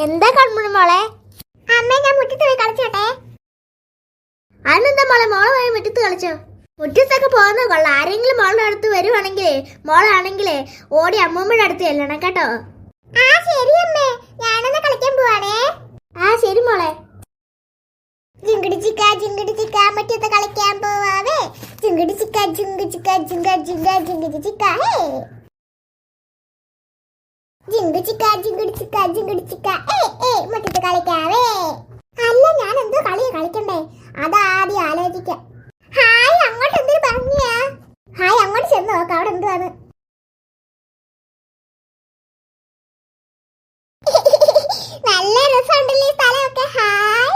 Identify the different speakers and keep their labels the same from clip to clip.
Speaker 1: എന്താ കൺമുണി മോളെ? അമ്മ ഞാൻ മുറ്റത്ത് പോയി കളിച്ചോട്ടെ. അതിനെന്താ മോളെ, മോളെ പോയി മുറ്റത്ത് കളിച്ചോ? മുറ്റത്തൊക്കെ പോകുന്നത് കൊള്ളാം. ആരെങ്കിലും മോളുടെ അടുത്ത് വരുവാണെങ്കിലേ മോളാണെങ്കിലേ ഓടി അമ്മൂമ്മയുടെ അടുത്ത് ചെല്ലണം കേട്ടോ. ആ ശരി അമ്മേ, ഞാനൊന്ന് കളിക്കാൻ പോവാണേ. ആ ശരി മോളെ. ജിങ്കിടി ചിക്ക മുറ്റത്ത് കളിക്കാൻ പോവാവേ. ജിങ്കിടി ചിക്ക ജിങ്ക് ചിക്ക ജിങ്ക ജിങ്ക ജിങ്കിടി ചിക്ക ഹേ. ജിങ്ക് ചിക്ക ജിങ്കിടി ചിക്ക ജിങ്കിടി ചിക്ക മുറ്റത്ത് കളിക്കാവേ. അല്ല, ഞാൻ എന്തോ കളിയാ കളിക്കണ്ടേ, അതാദ്യം ആലോചിക്കാം. ഹായ്, അങ്ങോട്ട് എന്തൊരു ഭംഗിയാ. ഹായ്, അങ്ങോട്ട് ചെന്ന് നോക്കാം അവിടെ എന്തുവാന്ന്. നല്ല രസമുണ്ടല്ലേ സ്ഥലമൊക്കെ. ഹായ്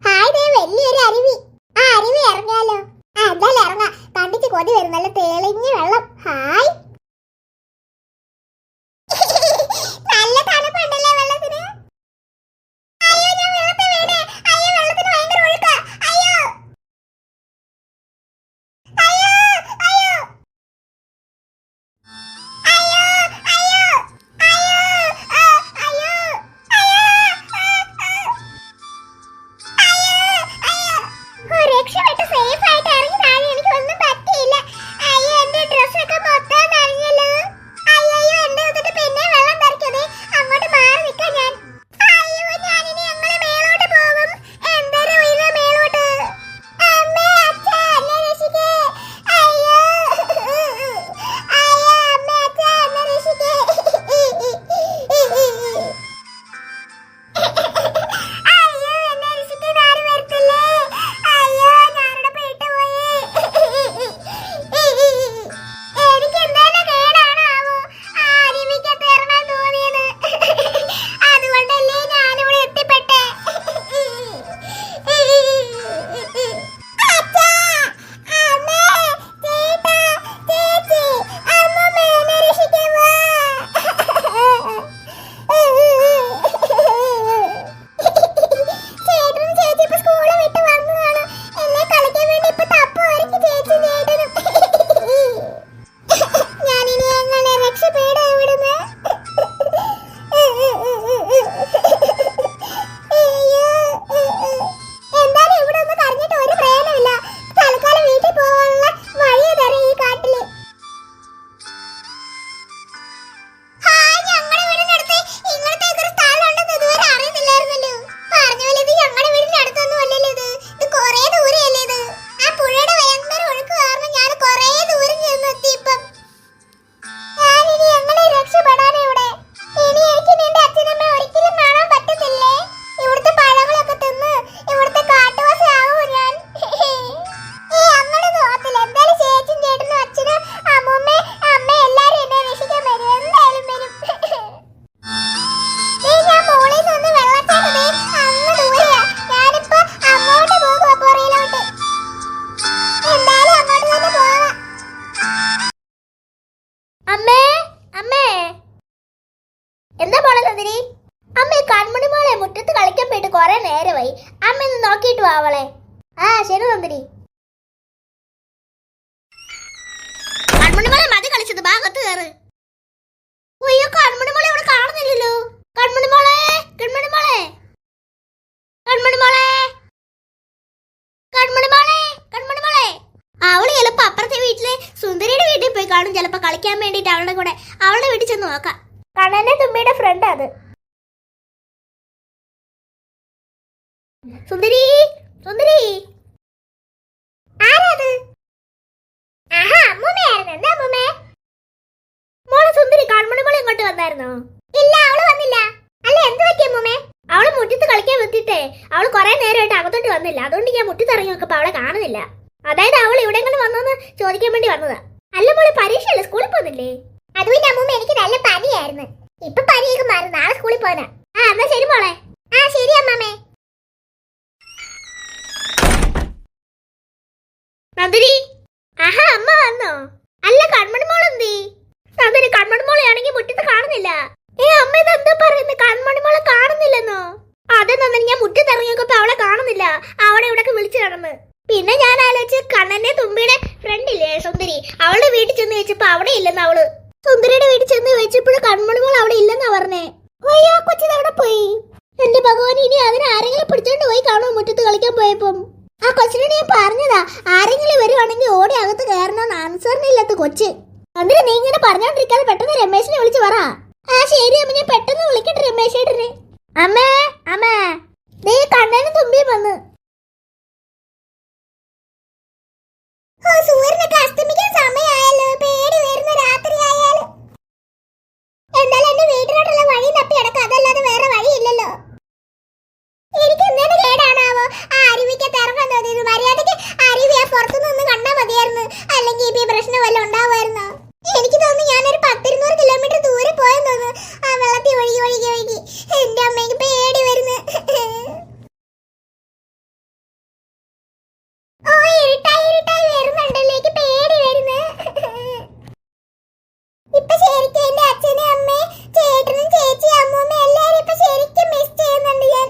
Speaker 1: ഹായ്, ദേ വലിയൊരു അരുവി. ആ അരുവി ഇറങ്ങാലോ. അതല്ല ഇറങ്ങാം, കണ്ടിച്ച് കൊതി വരും, നല്ല തെളിഞ്ഞ വെള്ളം. ഹായ്, നല്ല തണുപ്പുണ്ടല്ലേ വെള്ളത്തിന്. അയ്യോ, ഞാൻ വെള്ളത്തിൽ വീണേ. അയ്യോ, വെള്ളത്തിന് ഭയങ്കര ഒഴുക്കാ. അയ്യോ അയ്യോ അയ്യോ അയ്യോ അയ്യോ അയ്യോ അയ്യോ. രക്ഷപ്പെട്ട് സേഫ് ആയിട്ട് ഇറങ്ങി താഴെ. എനിക്ക് ഒന്നും പറ്റിയില്ല. അയ്യോ, എന്റെ ഡ്രസ്സൊക്കെ മൊത്തം നനഞ്ഞല്ലോ. അയ്യോ, എന്റെ എന്നിട്ട് പിന്നെ വെള്ളം തെറിക്കതേ. അങ്ങോട്ട് മാറി നിൽക്കാം ഞാൻ. അയ്യോ, ഞാനിനി എങ്ങനെ മേലോട്ട് പോകും? എന്തൊരു ഉയര മേലോട്ട്. അമ്മേ, അച്ഛാ, എന്നെ രക്ഷിക്കേ. അയ്യോ അയ്യോ, അമ്മേ, അച്ഛാ, എന്നെ രക്ഷിക്കേ. അയ്യോ, എന്നെ രക്ഷിക്കാൻ ആരും വരത്തില്ലേ. അയ്യോ, ഞാനിവിടെ പെട്ടുപോയി. എനിക്ക് എന്തെങ്കിലും കേടാണാവോ ആ അരുവിക്കകത്ത് ഇറങ്ങാൻ തോന്നിയത്. അതുകൊണ്ടല്ലേ ഞാനിവിടെ എത്തിപ്പെട്ടെ. അച്ഛാ, അമ്മേ, ചേട്ടാ, ചേച്ചി, അമ്മമ്മേ, എന്നെ രക്ഷിക്കാൻ വാ. ചേട്ടനും ചേച്ചി ഇപ്പൊ സ്കൂളിൽ വിട്ട് വന്നതാണ്. എന്നെ കളിക്കാൻ വേണ്ടി ഇപ്പൊ തപ്പുമായിരിക്കും ചേച്ചി ചേട്ടനും. ഞാനിനി എങ്ങനെ രക്ഷപ്പെടും ഇവിടുന്ന്? എന്തായാലും ഇവിടെ ഒന്ന് കരഞ്ഞിട്ട് ഒരു പ്രയോജനമില്ല. തൽക്കാലം വീട്ടിൽ പോകാനുള്ള വഴി തരാം ഈ കാട്ടില്. ഹായ്, ഞങ്ങളുടെ വീടിന്റെ അടുത്ത് ഇങ്ങനത്തെ ഒരു സ്ഥലം ഉണ്ടെന്ന് ഇതുവരെ അറിയുന്നില്ലായിരുന്നല്ലോ. പറഞ്ഞ പോലെ ഇത് ഞങ്ങളുടെ വീടിന്റെ അടുത്തൊന്നും അല്ലല്ലോ. ഇത് കുറേ ദൂരെയല്ലേ ഇത്. ആ പുഴയുടെ ഭയങ്കര ഒഴുക്ക് കാരണം ഞാൻ കുറേ ദൂരം ചെന്നെത്തി. ഇപ്പം ഞാനിനി എങ്ങനെ രക്ഷപ്പെടാനാ ഇവിടെ? ഇനി എനിക്ക് നിന്റെ അച്ഛനമ്മ ഒരിക്കലും കാണാൻ പറ്റത്തില്ലേ? ഇവിടുത്തെ പഴങ്ങളൊക്കെ തിന്ന് ഇവിടുത്തെ കാട്ടുവാസിയാവോ ഞാൻ? അങ്ങനെ തോന്നത്തില്ല. എന്തായാലും ചേച്ചിയും ചേട്ടനും അച്ഛനും അമ്മൂമ്മ അമ്മ എല്ലാരും എന്നെ രക്ഷിക്കാൻ വരും. എന്തായാലും വരും. ഞാൻ മോളിൽ നിന്ന് വെള്ളച്ചാട്ടതേ അങ്ങ് ദൂരെയാ. ഞാനിപ്പോ അങ്ങോട്ട് പോകുവാ, പുറയിലോട്ട്. എന്തായാലും അങ്ങോട്ട് തന്നെ പോവാം. അമ്മേ, അമ്മേ, എന്താ മോളെ നന്ദിനി? അമ്മേ, കൺമണി മോളെ മുറ്റത്ത് കളിക്കാൻ പോയിട്ട് കുറെ നേരമായി. അമ്മ ഒന്ന് നോക്കിയിട്ട് വാ അവളെ. ആ ശരി നന്ദിനി. കൺമണി മോളെ, മതി കളിച്ചത്, ഭാഗത്ത് കയറ്. അയ്യോ, കൺമണി മോളെ ഇവിടെ കാണുന്നില്ലല്ലോ. കൺമണി മോളെ, കൺമണി മോളെ, കൺമണി മോളെ, കൺമണി മോളെ, കൺമണി മോളെ. അവള് ചിലപ്പോ അപ്പുറത്തെ വീട്ടിലെ സുന്ദരിയുടെ വീട്ടിൽ പോയി കാണും, ചിലപ്പോ കളിക്കാൻ വേണ്ടിട്ട് അവളുടെ കൂടെ. അവളുടെ വീട്ടിൽ ചെന്ന് നോക്കാം. കണ്ണന്റെ തുമ്മിയുടെ ഫ്രണ്ട് അത്. സുന്ദരി, സുന്ദരി, ആരാത്? ആഹാ, അമ്മൂമ്മയായിരുന്നു. എന്താ അമ്മൂമ്മേ? മോളെ സുന്ദരി, കൺമണി മോളെ ഇങ്ങോട്ട് വന്നായിരുന്നോ? ഇല്ല, അവള് വന്നില്ല. അല്ല, എന്ത് പറ്റി അമ്മൂമ്മേ? അവള് മുറ്റത്ത് കളിക്കാൻ വെത്തിട്ടേ അവള് കുറെ നേരമായിട്ട് അകത്തോട്ട് വന്നില്ല. അതുകൊണ്ട് ഞാൻ മുറ്റത്ത് ഇറങ്ങി നോക്കപ്പോ അവളെ കാണുന്നില്ല. അതായത് അവൾ ഇവിടെ എങ്ങനെ വന്നോന്ന് ചോദിക്കാൻ വേണ്ടി വന്നതാ. അല്ല മോളെ, പരീക്ഷയല്ലേ, സ്കൂളിൽ പോകുന്നില്ലേ? അതുകൊണ്ട് അമ്മൂമ്മ എനിക്ക് നല്ല പനിയായിരുന്നു. ഇപ്പൊ പനിയൊക്കെ മാറി, നാളെ സ്കൂളിൽ പോകാനാ. ആ എന്നാ ശരി മോളെ. ആ ശരി അമ്മാമ്മേ. നന്ദിനി, ആഹാ, അമ്മ വന്നോ? അല്ല, കൺമണി മോളെന്തീ? നന്ദിനി, കൺമണി മോളെ ആണെങ്കിൽ മുറ്റത്ത് കാണുന്നില്ല. അമ്മ ഇതെന്താ പറയുന്നത്? കൺമണി മോളെ കാണുന്നില്ലെന്നോ? അതെ നന്ദിനി, ഞാൻ മുറ്റത്ത് ഇറങ്ങിയപ്പോ അവളെ കാണുന്നില്ല. അവളെ ഇവിടൊക്കെ വിളിച്ചു നടന്ന്. പിന്നെ ഞാൻ ആലോചിച്ച് കണ്ണന്റെ തുമ്പിയുടെ ഫ്രണ്ടില്ലേ സുന്ദരി, അവളുടെ വീട്ടിൽ ചെന്ന് വെച്ചപ്പോ അവിടെ ഇല്ലെന്ന്. അവള് സുന്ദരിയുടെ വീട്ടിൽ ചെന്ന് വെച്ചപ്പോഴും കൺമണി മോൾ അവിടെ ഇല്ലെന്നാ പറഞ്ഞേ. അയ്യോ, കൊച്ചിത് അവിടെ പോയി. കളിക്കാൻ പോയപ്പം ആ കൊച്ചിനെ ഞാൻ പറഞ്ഞതാ, ആരെങ്കിലും വരുവാണെങ്കിൽ ഓടി അകത്ത് കയറണമെന്ന് ആൻസറിനില്ലാത്ത കൊച്ച്. എന്നിട്ട് നീ ഇങ്ങനെ പറഞ്ഞോണ്ടിരിക്കാതെ പെട്ടെന്ന് രമേശിനെ വിളിച്ചു പറ. ആ ശരി അമ്മ, ഞാൻ പെട്ടെന്ന് വിളിക്കട്ടെ രമേശേട്ടനെ. അമ്മേ അമ്മേ, നീ കണ്ണനും തുമ്പിയും വന്ന്. സൂര്യനൊക്കെ അസ്തമിക്കാൻ സമയമായല്ലോ, പേടി വരുന്ന രാത്രി ആയാലും. എന്നാലും എന്റെ വീട്ടിലോട്ടുള്ള വഴി തപ്പി അടക്കം, അതല്ലാതെ വേറെ വഴിയില്ലല്ലോ. എനിക്ക് എന്താണ് കേടാണാവോ ആ അരുവിക്കത്ത് ഇറങ്ങാൻ തോന്നിയത്. മര്യാദക്ക് അരുവി ആ പുറത്തുനിന്ന് കണ്ടാ മതിയായിരുന്നു, അല്ലെങ്കിൽ ഈ പ്രശ്നം വല്ല ഉണ്ടാവുമായിരുന്നോ? എനിക്ക് തോന്നുന്നു ഞാനൊരു 10-200 കിലോമീറ്റർ ദൂരെ പോയെന്ന് തോന്നുന്നു. ആ വെള്ളത്തിൽ ഒഴുകി ഒഴുകി ഒഴുകി എന്റെ അമ്മയ്ക്ക് പേടി വരുന്നു. ഓ ഇരുട്ടായി ഇരുട്ടായി വരുന്നുണ്ടല്ലോ, എനിക്ക് പേടി വരുന്നു. ഇപ്പൊ ശരിക്കും എന്റെ അച്ഛനും അമ്മയും ചേട്ടനും ചേച്ചിയും അമ്മൂമ്മ എല്ലാരും ഇപ്പൊ ശരിക്കും മിസ് ചെയ്യുന്നുണ്ട് ഞാൻ.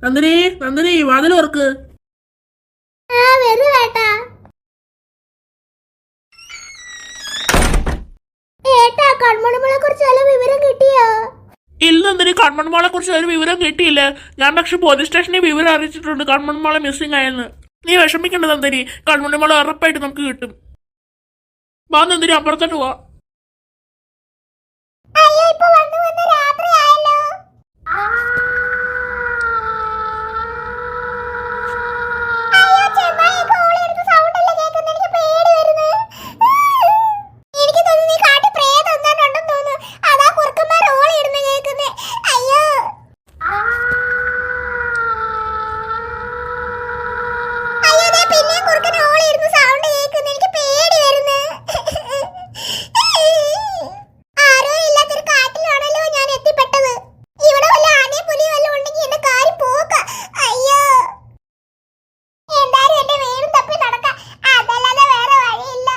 Speaker 2: നന്ദിനി നന്ദിനി, വാതിൽ തുറക്ക്.
Speaker 1: ആ വരുവേട്ടാ. ഏട്ടാ, കൺമണിമോളെ കുറിച്ച് വല്ല വിവരം കിട്ടിയോ?
Speaker 2: ഇല്ല നന്ദിനി, കൺമൺമോളെ കുറിച്ച് ഒരു വിവരം കിട്ടിയില്ല. ഞാൻ പക്ഷെ പോലീസ് സ്റ്റേഷനിൽ വിവരം അറിയിച്ചിട്ടുണ്ട് കൺമൺമോളെ മിസ്സിംഗ് ആയെന്ന്. നീ വിഷമിക്കണ്ട നന്ദിനി, കൺമൺമോളെ ഉറപ്പായിട്ട് നമുക്ക് കിട്ടും. വാ നന്ദിനി, അപ്പുറത്തോട്ട് പോവാ.
Speaker 1: അയ്യോ, ഇപ്പൊ വന്നു വന്ന് രാത്രി ആയല്ലോ. അയ്യോ ചെന്നായി കോളി എടുത്ത് സൗണ്ട് അല്ലേ കേൾക്കുന്നത്, എനിക്ക് പേടി വരുന്നു. എനിക്ക് തോന്നുന്നു ഈ കാട്ടിൽ പ്രേതം ഉണ്ടെന്ന് തോന്നുന്നു, അതാ കുറുക്കന്മാർ ഓളി ഇടുന്ന കേൾക്കുന്നേ. അയ്യോ അയ്യോ, ദേ പിന്നെയും കുറുക്കൻ ഓളി ഇടുന്ന സൗണ്ട് കേൾക്കുന്നു, എനിക്ക് പേടി വരുന്നു. ആരോ ഇല്ലാത്തൊരു കാട്ടിലാണല്ലോ ഞാൻ എത്തിപ്പെട്ടത്. ഇവിടെ വല്ല ആനയും പുലിയും വല്ലതും ഉണ്ടെങ്കിൽ എന്റെ കാര്യം പോക്ക. അയ്യോ, എന്തായാലും എന്റെ വീടും തപ്പി നടക്കാം, അതല്ലാതെ വേറെ വഴിയില്ല.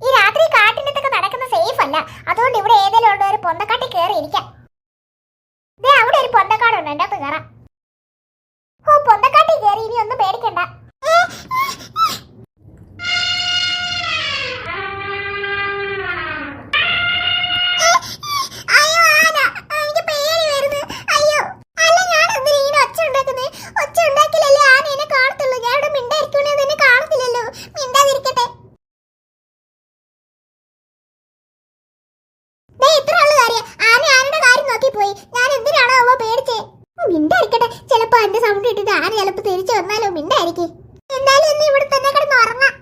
Speaker 1: ഈ രാത്രി കാട്ടിനകത്തൊക്കെ നടക്കുന്ന സേഫ് അല്ല, അതുകൊണ്ട് ഇവിടെ ഏതെങ്കിലും ഉള്ള ഒരു പൊന്തക്കാട്ടിൽ കയറി ഇരിക്കാം. ദേ അവിടെ ഒരു പൊന്തക്കാടുണ്ട്, എൻ്റെ അകത്ത് കയറാം. ഓ, പൊന്തക്കാട്ടിൽ കയറി ഇനി ഒന്നും പേടിക്കണ്ട. അയ്യോ ആന, എനിക്ക് പേടി വരുന്നു. അയ്യോ, അല്ല ഞാൻ എന്തിനാ ഇങ്ങനെ ഒച്ച ഉണ്ടാക്കുന്നേ? ഒച്ച ഉണ്ടാക്കില്ലല്ലേ ആന എന്നെ കാണത്തുള്ളൂ. ഞാൻ ഇവിടെ മിണ്ടായിരിക്കണേ, എന്നെ കാണത്തില്ലല്ലോ. മിണ്ടാതിരിക്കട്ടെ. ഇത്ര ഉള്ള കാര്യം, ആന ആനയുടെ കാര്യം നോക്കി പോയി. ഞാൻ എന്തിനാണോ അവ പേടിച്ചേ? മിണ്ടായിരിക്കട്ടെ, ചിലപ്പോ എന്റെ സൗണ്ട് ഇട്ടിട്ട് ആന ചിലപ്പോ തിരിച്ചു വന്നാലോ. മിണ്ടായിരിക്കേ. എന്തായാലും ഇന്ന് ഇവിടെ തന്നെ കിടന്ന് ഉറങ്ങാം.